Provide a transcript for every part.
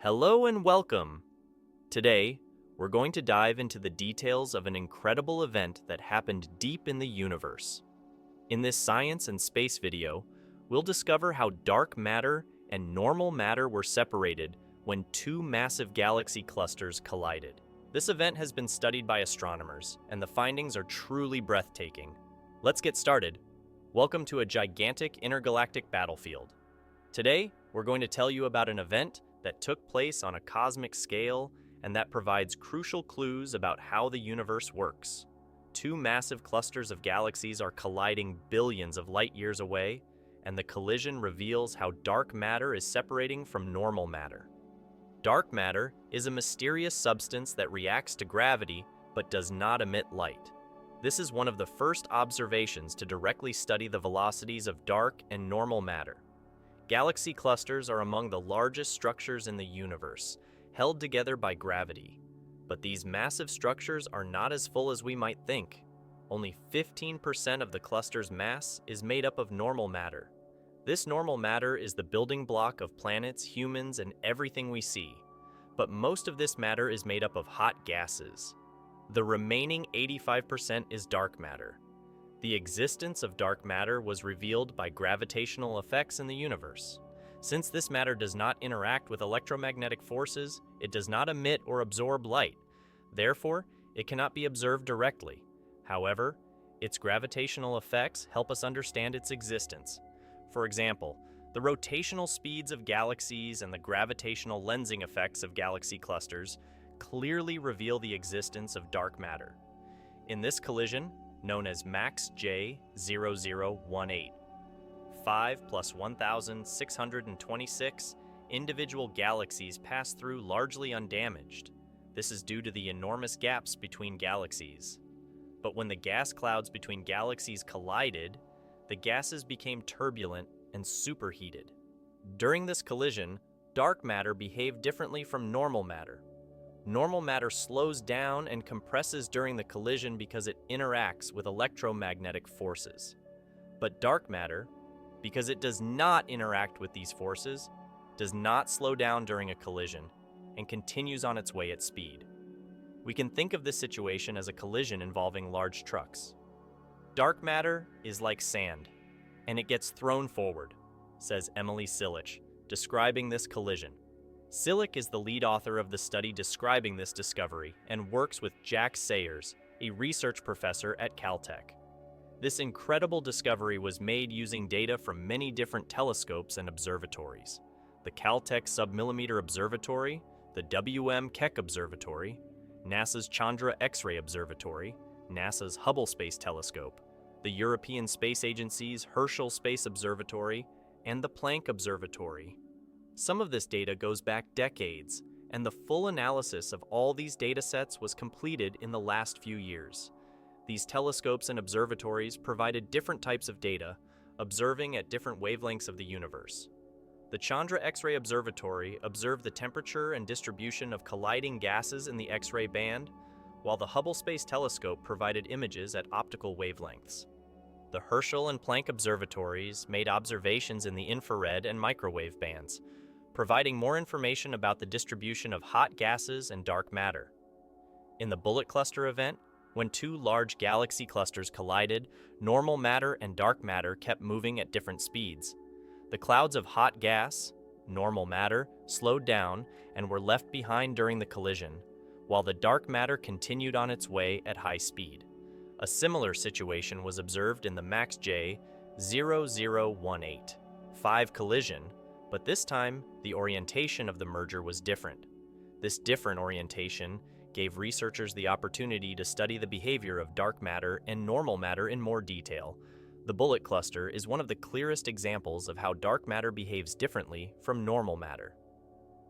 Hello and welcome! Today, we're going to dive into the details of an incredible event that happened deep in the universe. In this science and space video, we'll discover how dark matter and normal matter were separated when two massive galaxy clusters collided. This event has been studied by astronomers, and the findings are truly breathtaking. Let's get started. Welcome to a gigantic intergalactic battlefield. Today, we're going to tell you about an event that took place on a cosmic scale and that provides crucial clues about how the universe works. Two massive clusters of galaxies are colliding billions of light years away, and the collision reveals how dark matter is separating from normal matter. Dark matter is a mysterious substance that reacts to gravity but does not emit light. This is one of the first observations to directly study the velocities of dark and normal matter. Galaxy clusters are among the largest structures in the universe, held together by gravity. But these massive structures are not as full as we might think. Only 15% of the cluster's mass is made up of normal matter. This normal matter is the building block of planets, humans, and everything we see. But most of this matter is made up of hot gases. The remaining 85% is dark matter. The existence of dark matter was revealed by gravitational effects in the universe. Since this matter does not interact with electromagnetic forces, it does not emit or absorb light. Therefore, it cannot be observed directly. However, its gravitational effects help us understand its existence. For example, the rotational speeds of galaxies and the gravitational lensing effects of galaxy clusters clearly reveal the existence of dark matter. In this collision, known as MACS J0018.5+1626, individual galaxies pass through largely undamaged. This is due to the enormous gaps between galaxies. But when the gas clouds between galaxies collided, the gases became turbulent and superheated. During this collision, dark matter behaved differently from normal matter. Normal matter slows down and compresses during the collision because it interacts with electromagnetic forces. But dark matter, because it does not interact with these forces, does not slow down during a collision and continues on its way at speed. We can think of this situation as a collision involving large trucks. Dark matter is like sand, and it gets thrown forward, says Sunyaev-Zel'dovich, describing this collision. Silic is the lead author of the study describing this discovery and works with Jack Sayers, a research professor at Caltech. This incredible discovery was made using data from many different telescopes and observatories: the Caltech Submillimeter Observatory, the MACS Observatory, NASA's Chandra X-ray Observatory, NASA's Hubble Space Telescope, the European Space Agency's Herschel Space Observatory, and the Planck Observatory. Some of this data goes back decades, and the full analysis of all these data sets was completed in the last few years. These telescopes and observatories provided different types of data, observing at different wavelengths of the universe. The Chandra X-ray Observatory observed the temperature and distribution of colliding gases in the X-ray band, while the Hubble Space Telescope provided images at optical wavelengths. The Herschel and Planck observatories made observations in the infrared and microwave bands, providing more information about the distribution of hot gases and dark matter. In the Bullet Cluster event, when two large galaxy clusters collided, normal matter and dark matter kept moving at different speeds. The clouds of hot gas, normal matter, slowed down and were left behind during the collision, while the dark matter continued on its way at high speed. A similar situation was observed in the MACS J0018.5 collision, but this time, the orientation of the merger was different. This different orientation gave researchers the opportunity to study the behavior of dark matter and normal matter in more detail. The Bullet Cluster is one of the clearest examples of how dark matter behaves differently from normal matter.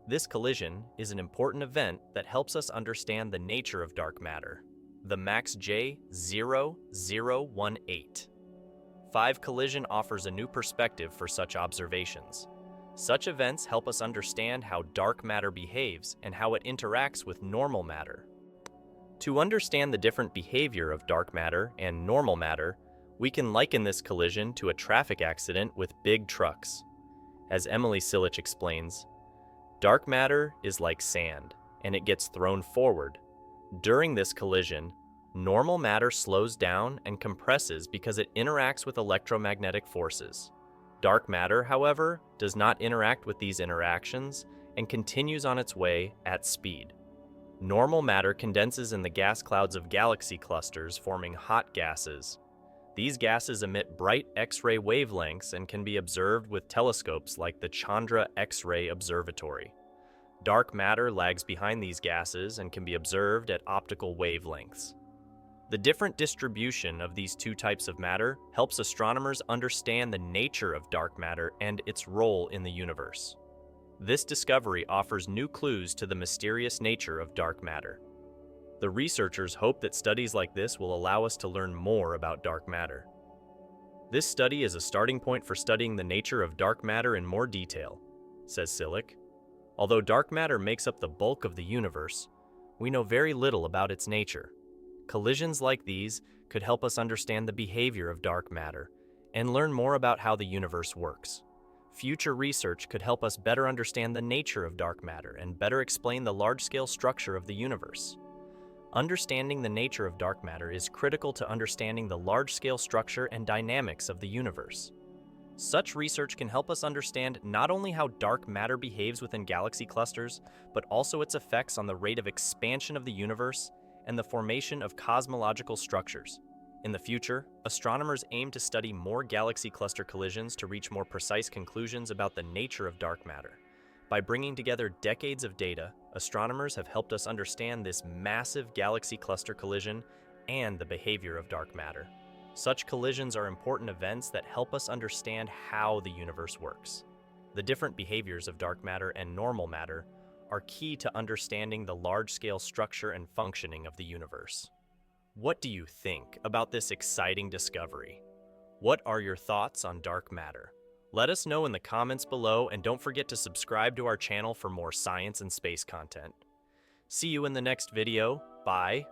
This collision is an important event that helps us understand the nature of dark matter. The MACS J0018.5 collision offers a new perspective for such observations. Such events help us understand how dark matter behaves and how it interacts with normal matter. To understand the different behavior of dark matter and normal matter, we can liken this collision to a traffic accident with big trucks. As Sunyaev-Zel'dovich explains, Dark matter is like sand, and it gets thrown forward. During this collision, normal matter slows down and compresses because it interacts with electromagnetic forces. Dark matter, however, does not interact with these interactions and continues on its way at speed. Normal matter condenses in the gas clouds of galaxy clusters, forming hot gases. These gases emit bright X-ray wavelengths and can be observed with telescopes like the Chandra X-ray Observatory. Dark matter lags behind these gases and can be observed at optical wavelengths. The different distribution of these two types of matter helps astronomers understand the nature of dark matter and its role in the universe. This discovery offers new clues to the mysterious nature of dark matter. The researchers hope that studies like this will allow us to learn more about dark matter. This study is a starting point for studying the nature of dark matter in more detail, says Silic. Although dark matter makes up the bulk of the universe, we know very little about its nature. Collisions like these could help us understand the behavior of dark matter and learn more about how the universe works. Future research could help us better understand the nature of dark matter and better explain the large-scale structure of the universe. Understanding the nature of dark matter is critical to understanding the large-scale structure and dynamics of the universe. Such research can help us understand not only how dark matter behaves within galaxy clusters, but also its effects on the rate of expansion of the universe and the formation of cosmological structures. In the future, astronomers aim to study more galaxy cluster collisions to reach more precise conclusions about the nature of dark matter. By bringing together decades of data, astronomers have helped us understand this massive galaxy cluster collision and the behavior of dark matter. Such collisions are important events that help us understand how the universe works. The different behaviors of dark matter and normal matter are key to understanding the large-scale structure and functioning of the universe. What do you think about this exciting discovery? What are your thoughts on dark matter? Let us know in the comments below, and don't forget to subscribe to our channel for more science and space content. See you in the next video. Bye.